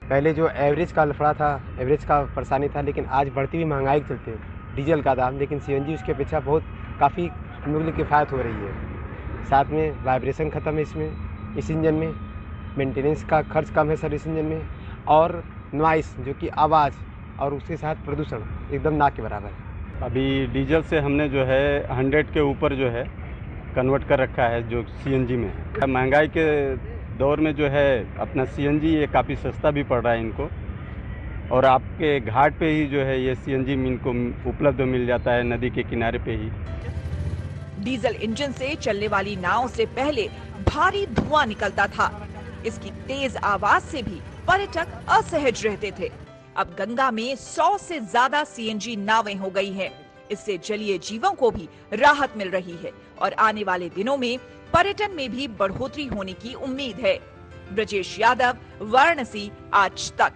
पहले जो एवरेज का लफड़ा था, एवरेज का परेशानी था, लेकिन आज बढ़ती हुई महंगाई के चलते डीजल का दाम, लेकिन सीएनजी उसके अपेक्षा काफ़ी हम लोगों की किफ़ायत हो रही है। साथ में वाइब्रेशन खत्म है इसमें, इस इंजन में मेंटेनेंस का खर्च कम है सर इस इंजन में, और नॉइस जो कि आवाज़ और उसके साथ प्रदूषण एकदम ना के बराबर है। अभी डीजल से हमने जो है 100 के ऊपर जो है कन्वर्ट कर रखा है जो सीएनजी में है। महंगाई के दौर में जो है अपना सीएनजी ये काफ़ी सस्ता भी पड़ रहा है इनको, और आपके घाट पे ही जो है ये सीएनजी इनको उपलब्ध मिल जाता है नदी के किनारे पे ही। डीजल इंजन से चलने वाली नाव से पहले भारी धुआं निकलता था। इसकी तेज आवाज से भी पर्यटक असहज रहते थे। अब गंगा में 100 से ज्यादा सीएनजी नावें हो गई हैं। इससे जलीय जीवों को भी राहत मिल रही है और आने वाले दिनों में पर्यटन में भी बढ़ोतरी होने की उम्मीद है। ब्रजेश यादव, वाराणसी, आज तक।